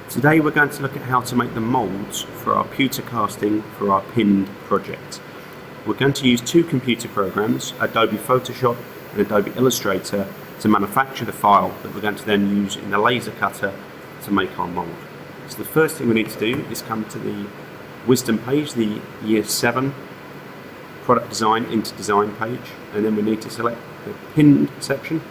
Today we're going to look at how to make the moulds for our pewter casting for our pinned project. We're going to use two computer programs, Adobe Photoshop and Adobe Illustrator, to manufacture the file that we're going to then use in the laser cutter to make our mould. So the first thing we need to do is come to the Wisdom page, the Year 7 Product Design into Design page, and then we need to select the pinned section,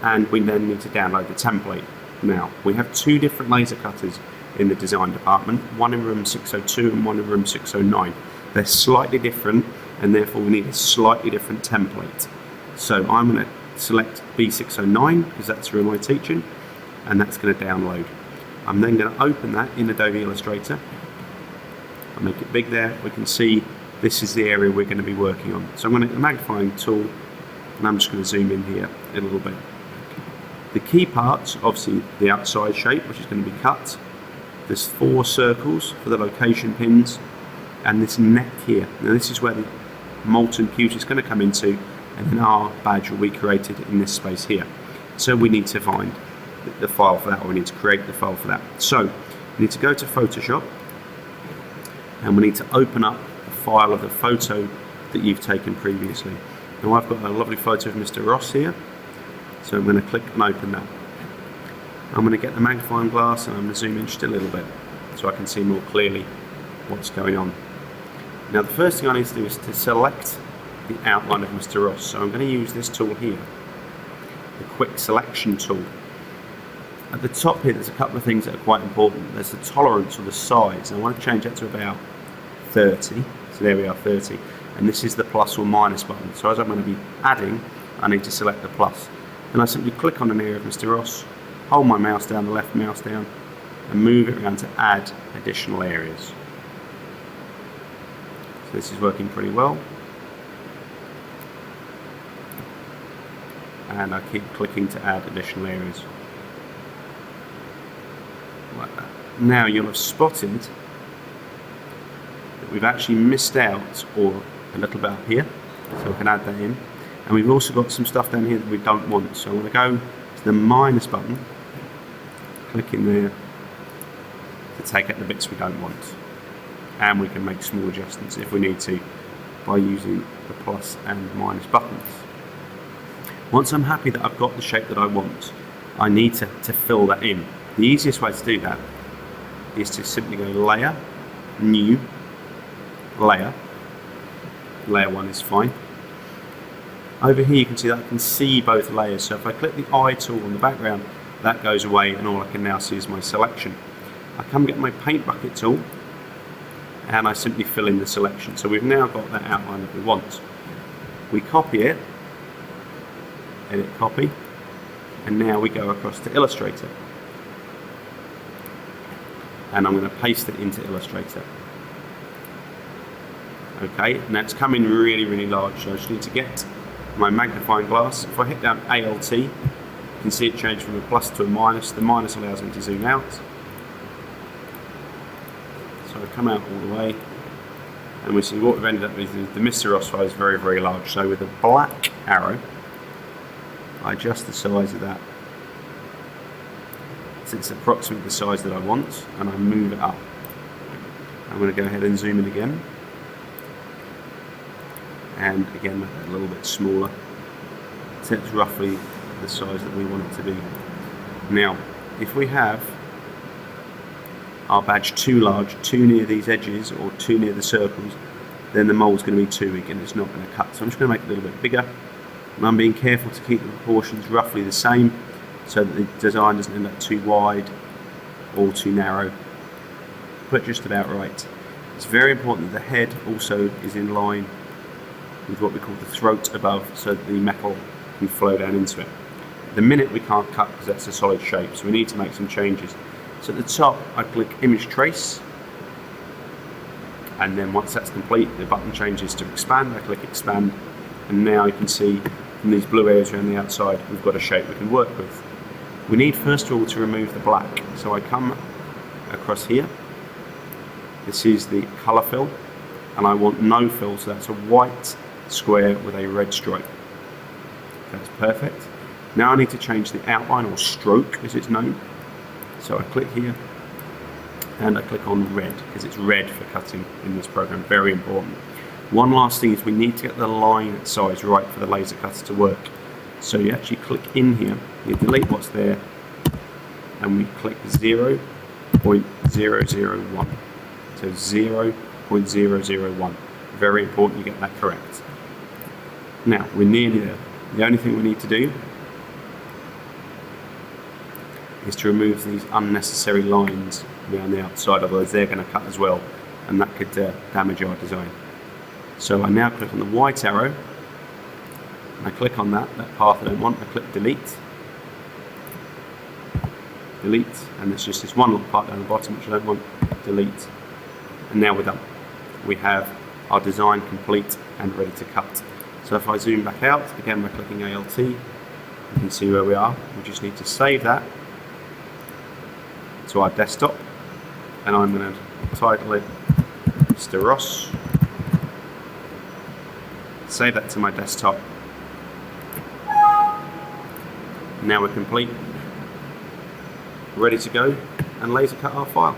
and we then need to download the template. Now, we have two different laser cutters in the design department, one in room 602 and one in room 609. They're slightly different, and therefore we need a slightly different template. So I'm going to select B609 because that's the room I'm teaching, and that's going to download. I'm then going to open that in Adobe Illustrator. I'll make it big there. We can see this is the area we're going to be working on. So I'm going to get the magnifying tool, and I'm just going to zoom in here a little bit. The key parts, obviously the outside shape, which is going to be cut. There's 4 circles for the location pins, and this neck here. Now this is where the molten pewter is going to come into, and then our badge will be created in this space here. So we need to find the file for that, or we need to create the file for that. So we need to go to Photoshop, and we need to open up a file of the photo that you've taken previously. Now I've got a lovely photo of Mr. Ross here. So I'm going to click and open that. I'm going to get the magnifying glass and I'm going to zoom in just a little bit so I can see more clearly what's going on. Now the first thing I need to do is to select the outline of Mr. Ross. So I'm going to use this tool here, the quick selection tool. At the top here there's a couple of things that are quite important. There's the tolerance or the size. I want to change that to about 30. So there we are, 30. And this is the plus or minus button. So as I'm going to be adding, I need to select the plus. And I simply click on an area of Mr. Ross, hold my mouse down, the left mouse down, and move it around to add additional areas. So this is working pretty well. And I keep clicking to add additional areas. Like that. Now you'll have spotted that we've actually missed out, or a little bit up here, so we can add that in. And we've also got some stuff down here that we don't want. So I'm going to go to the minus button, click in there to take out the bits we don't want. And we can make small adjustments if we need to by using the plus and minus buttons. Once I'm happy that I've got the shape that I want, I need to fill that in. The easiest way to do that is to simply go Layer, New, Layer. Layer 1 is fine. Over here you can see that I can see both layers, so if I click the eye tool on the background, that goes away and all I can now see is my selection. I come get my paint bucket tool and I simply fill in the selection. So we've now got that outline that we want. We copy it, edit copy, and now we go across to Illustrator. And I'm going to paste it into Illustrator. Okay, and that's coming really, really large, so I just need to get my magnifying glass. If I hit down ALT, you can see it change from a plus to a minus. The minus allows me to zoom out. So I come out all the way, and we see what we've ended up with. The Mr. Ross file is very, very large. So with a black arrow, I adjust the size of that so it's approximately the size that I want, and I move it up. I'm going to go ahead and zoom in again. And again make that a little bit smaller, so it's roughly the size that we want it to be. Now if we have our badge too large, too near these edges or too near the circles, then the mould's going to be too big and it's not going to cut. So I'm just going to make it a little bit bigger, and I'm being careful to keep the proportions roughly the same so that the design doesn't end up too wide or too narrow, but just about right. It's very important that the head also is in line with what we call the throat above, so that the metal can flow down into it. The minute we can't cut because that's a solid shape, so we need to make some changes. So at the top I click Image Trace, and then once that's complete the button changes to expand. I click expand, and now you can see from these blue areas around the outside we've got a shape we can work with. We need first of all to remove the black, so I come across here. This is the colour fill, and I want no fill, so that's a white square with a red stripe. That's perfect. Now I need to change the outline, or stroke as it's known. So I click here, and I click on red because it's red for cutting in this program, very important. One last thing is we need to get the line size right for the laser cutter to work. So you actually click in here, you delete what's there, and we click 0.001. So 0.001. Very important you get that correct. Now, we're nearly there. The only thing we need to do is to remove these unnecessary lines around the outside, otherwise they're going to cut as well, and that could damage our design. So I now click on the white arrow, and I click on that path I don't want, I click delete, and there's just this one little part down the bottom which I don't want, delete, and now we're done. We have our design complete and ready to cut. So if I zoom back out, again by clicking ALT, you can see where we are. We just need to save that to our desktop, and I'm going to title it Mr. Ross. Save that to my desktop. Now we're complete, ready to go and laser cut our file.